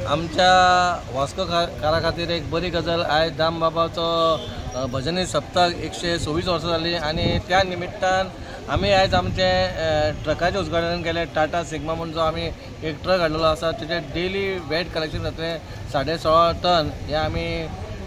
आमच्या वास्कोकारा खातीर एक बरी गजाल आयज दामबाबाचो भजनी सप्तक 126 वर्सां जाली आणि त्या निमित्तान आमी आयज आमचे ट्रकाचें उजगाडन केलें। टाटा सिग्मा म्हणून जो आमी एक ट्रक हाडलेलो आसा तेजे डेली वेट कलेक्शन जातलें 16.5 टन हे आमी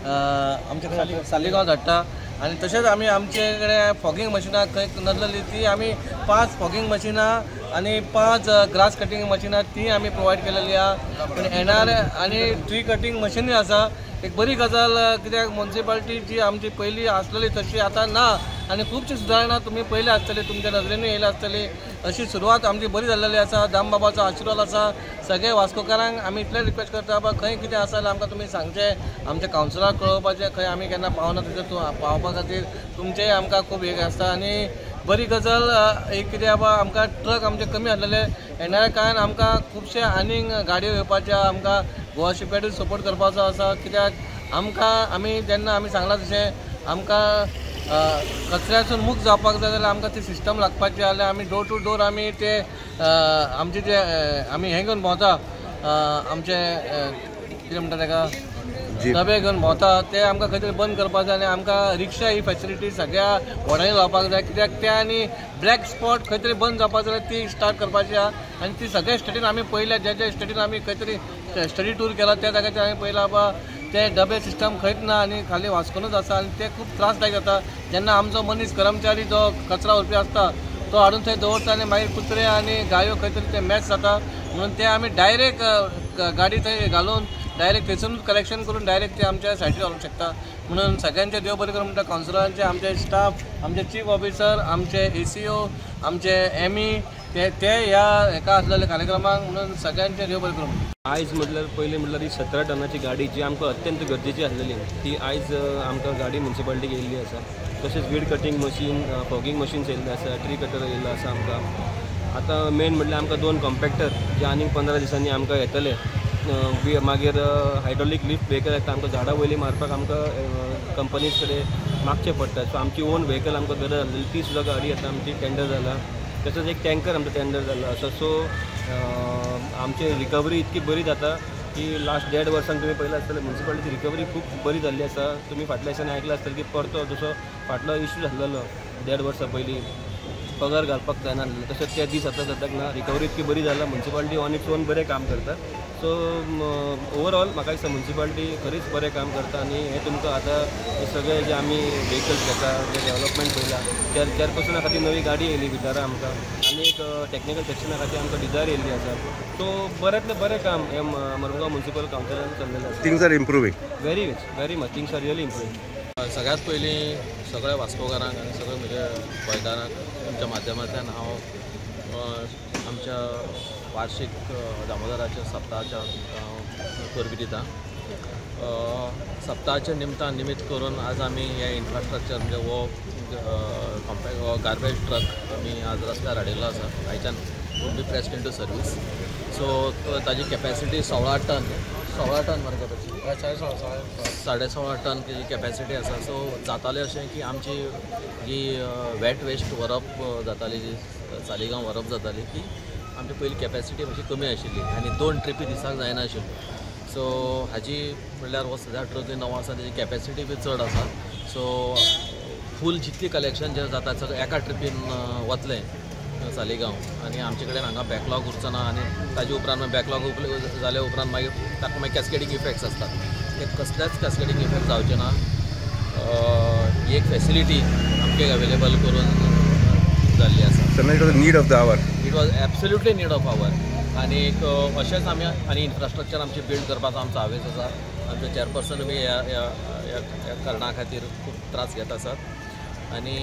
आमच्या सालिगांव धाडटा। आणि तशेंच आमी आमचे कडेन फॉगिंग मशिनां खंय नसलेली ती आमी 5 फॉगिंग मशिनां आणि 5 ग्रास कटिंग मशिनां ती आमी प्रोवायड केलेली आहा। पण येणार आणि ट्री कटिंग मशिनूय आसा। एक बरी गजाल कित्याक म्युनिसिपालिटी जी आमची पयली आसलेली तशी आता ना आणि खूबशी सुदारणा तुम्ही पयली आसतली तुमच्या नजरेनूय येयली आसतली। अशी सुरवात आमची बरी जाल्लेली आसा। दामबाबाचो आशिर्वाद आसा। सगळे वास्कोकारांक आमी इतले रिक्वेस्ट करता बा खंय कितें आसा जाल्यार आमकां तुमी सांगचें, आमच्या कावन्सिलराक कळोवपाचें खंय आमी केन्ना पावना थंयसर पावपा खातीर तुमचेय आमकां खूब एक आसता। आणि बरी गजाल एक कितें बा आमकां ट्रक आमचे कमी जाल्लेले येणाऱ्या काळान आमकां खुबशे आनीक गाडयो येवपाच्यो आमकां गोवा शिपयार्डूय सपोर्ट करपाचो आसा। कित्याक आमकां आमी जेन्ना आमी सांगलां तशें आमकां कचऱ्यासून मुक्त जावपाक जाय जाल्यार आमकां ती सिस्टम लागपाची जाल्यार आमी डोर टू डोर आमी ते आमचे जे आमी हें घेवन भोंवता आमचे कितें म्हणटा तेका डबे घेवन भोंवता ते आमकां खंय तरी बंद करपाक जाय। आनी आमकां रिक्षा ही फॅसिलिटी सगळ्या व्हडांनी लावपाक जाय कित्याक त्या आनी ब्लॅक स्पॉट खंय तरी बंद जावपाक जाल्यार ती स्टार्ट करपाची आहा। आनी ती सगळ्या स्टेटीन आमी पयल्या ज्या स्टेटीन आमी खंय तरी स्टडी टूर केला त्या जाग्याचेर आमी पयला बा ते डबे सिस्टम खंयच ना आनी खाली वास्कोनूच आसा आनी ते खूब त्रासदायक जाता। जेन्ना आमचो मनीस कर्मचारी जो कचरा व्हरपी आसता तो हाडून थंय दवरता आनी मागीर कुत्रे आनी गायो खंय तरी ते मॅच जाता म्हणून ते आमी डायरेक्ट गाडी थंय घालून डायरेक्ट थंयसूनच कलेक्शन करून डायरेक्ट ते आमच्या सायटीर घालूंक शकता। म्हणून सगळ्यांचे देव बरें करूं म्हणटा कावन्सिलरांचे, आमचे स्टाफ, आमचे चीफ ऑफिसर, आमचे ACO, आमचे ME ते ह्या हेका आसलेले कार्यक्रमाक म्हणून सगळ्यांचे देव बरें करूं। आयज म्हटल्यार पयलीं म्हटल्यार ही 17 टनाची गाडी जी आमकां अत्यंत गरजेची आसलेली ती आयज आमकां गाडी म्युनिसिपालिटीक येयल्ली आसा। तशेंच weed cutting machine, fogging machines येयल्ले आसा, ट्री कटर येयल्लो आसा आमकां। आतां मेन म्हटल्यार आमकां 2 कॉम्पॅक्टर जे आनीक 15 दिसांनी आमकां येतले। मागीर हायड्रॉलीक लिफ्ट व्हेकल येता आमकां झाडां वयली मारपाक आमकां कंपनीज कडेन मागचें पडटा। सो आमची ओन व्हेकल आमकां गरज आसलेली ती सुद्दां गाडी आतां आमची टेंडर जाला। तसोच एक टँकर आमचो टेंडर जाल्लो आसा। सो आमची रिकवरी इतकी बरी जाता की लास्ट 1.5 वर्सान तुमी पयलें आसतलें म्युनिसिपालिटी रिकवरी खूब बरी जाल्ली आसा। तुमी फाटल्या दिसांनी आयकलां आसतलें की परतो जसो फाटलो इश्यू जाल्लो 1.5 वर्सां पयलीं पगार घालपाक जायना आसलें तशेंच ते दीस आतां जाताक ना। रिकवरी इतकी बरी जाला, म्युनिसिपालिटी ऑन इट्स ओन बरें काम करता। सो ओवरऑल म्हाका दिसता म्युनिसिपालिटी खरीच बरें काम करता आनी हें तुमकां आतां सगळे जे आमी व्हेकल्स घेता जे डेवलपमेंट पयला त्या पासून खातीर नवी गाडी येयली भितरा आमकां आनी एक टॅक्निकल सेक्शना खातीर आमकां डिझायर येयल्ली आसा। सो बऱ्यांतलें बरें काम हें मरमुगांव म्युनिसिपल कावन्सिलान चल्लेलें आसा। Things are improving very much things are really improving. सगळ्यात पयलीं सगळ्या वास्कोकारांक आनी सगळ्या म्हज्या गोंयकारांक तुमच्या माध्यमांतल्यान हांव आमच्या वार्षिक दामोदराच्या सप्ताहाच्या परबी दिता। सप्ताहाच्या निमित्त करून आज आमी हे इन्फ्रास्ट्रक्चर म्हणजे हो गार्बेज ट्रक आमी आज रस्त्यार हाडिल्लो आसा। आयच्यान would be pressed into service. So ताजी कॅपॅसिटी 16 टन मरे कॅपॅसिटी 16.5 टन तेजी कॅपॅसिटी आसा। सो जातालें अशें की आमची जी वेट वेस्ट व्हरप जाताली जी सालिगांव व्हरप जाताली ती आमची पयली कॅपॅसिटी मातशी कमी आशिल्ली आनी 2 ट्रिपी दिसाक जायना आशिल्ल्यो। सो हाजी म्हणल्यार हो सद्या ट्रक नवो आसा तेजी कॅपॅसिटी बी चड आसा। सो फूल जितली कलेक्शन जें जाता सगळें एका ट्रिपीन वतलें सालिगांव आनी आमचे कडेन हांगा बॅकलॉग उरचो ना आनी ताजे उपरांत बॅकलॉग जाल्या उपरांत मागीर ताका मागीर कॅस्केडींग इफेक्ट्स आसतात। ते कसलेच कॅस्केडींग इफेक्ट जावचे ना। ही एक फॅसिलिटी आमकां अवेलेबल करून जाल्ली आसा। Need of the hour it was absolutely need of hour. आनी अशेंच आमी आनी इन्फ्रास्ट्रक्चर आमचे बिल्ड करपाचो आमचो हावेस आसा। आमचे चेअरपर्सन बी ह्या कारणा खातीर खूब त्रास घेत आसात आनी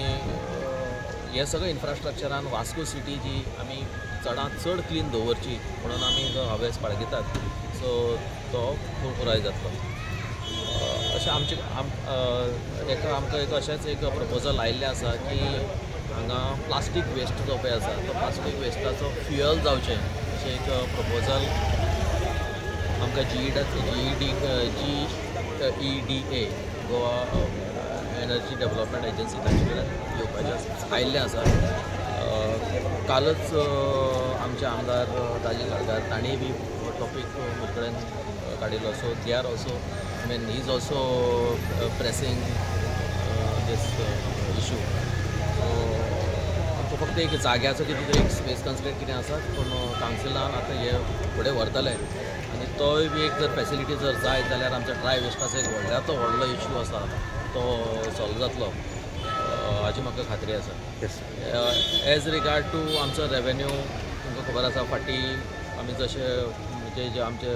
हे सगळे इन्फ्रास्ट्रक्चरान वास्को सिटी जी आमी चडांत चड क्लीन दवरची म्हणून आमी जो हावेस बाळगितात सो तो पुराय जातलो। अशें आमचे आमकां एक अशेंच एक प्रपोजल आयिल्लें आसा की हांगा प्लास्टीक वेस्ट जो पळय आसा तो प्लास्टीक वेस्टाचो फ्युअल जावचें अशें एक प्रपोजल आमकां GEDA Goa energy development agency ताचे कडेन येवपाचें आयिल्लें आसा। कालच आमचे आमदार राजीव गाडकार ताणेंय बी हो टॉपीक म्हजे कडेन काडिल्लो. So they are also he is also pressing this issue. So आमचो फक्त एक जाग्याचो कितें तरी एक स्पेस कन्स्ट्रेंट कितें आसा, पूण कावन्सिलान आतां हे फुडें व्हरतले आनी तोय बी एक जर फॅसिलिटी जर जाय जाल्यार आमच्या ड्राय वेस्टाचो एक व्हडल्याचो व्हडलो इशू आसा तो सॉल्व जातलो हाची म्हाका खात्री आसा. एज रिगार्ड टू आमचो रेवेन्यू तुमकां खबर आसा फाटीं आमी जशे म्हणजे जे आमचे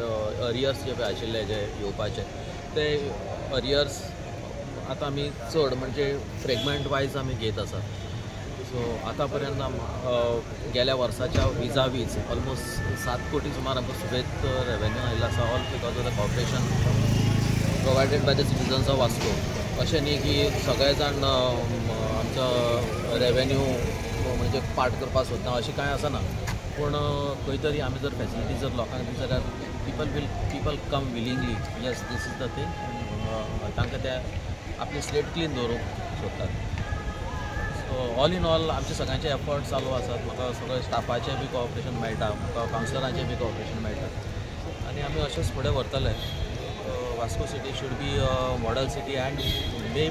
अरियर्स जे पळय आशिल्ले जे येवपाचे ते अरियर्स आतां आमी चड म्हणजे फ्रेगमेंट वायज आमी घेत आसात. सो आतां पर्यंत गेल्या वर्साच्या विजावीज ऑलमोस्ट 7 कोटी सुमार आमकां सुबेज रेवेन्यू आयिल्लो आसा, all because of the corporation provided by the citizens of Vasco. अशें न्ही की सगळे जाण आमचो रेवेन्यू म्हणजे पार्ट करपाक सोदता अशें कांय आसना, पूण खंय तरी आमी जर फॅसिलिटी जर लोकांक दी जाल्यार people come willingly. Yes, this is the thing. तांकां ते आपली स्लेट क्लीन दवरूंक सोदतात. सो ऑल इन ऑल आमचे सगळ्यांचे एफर्ट चालू आसात. म्हाका सगळे स्टाफाचें बी कॉपरेशन मेळटा, म्हाका कावन्सिलरांचें बी कॉपरेशन मेळटा आनी आमी अशेंच फुडें व्हरतले. Vasco city should be model city end may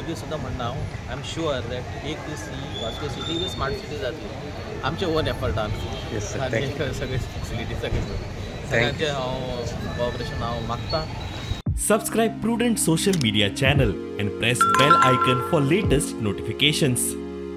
be सुद्दां म्हणना हांव, आय एम शुअर दॅट एक दीस ही वास्को सिटी बी स्मार्ट सिटी जातली आमचे ओन एफर्टान. आनी सगळे फॅसिलिटी सगळ्यांचें हांव कॉपरेशन हांव मागतां. Subscribe Prudent social media channel and press bell icon for latest notifications.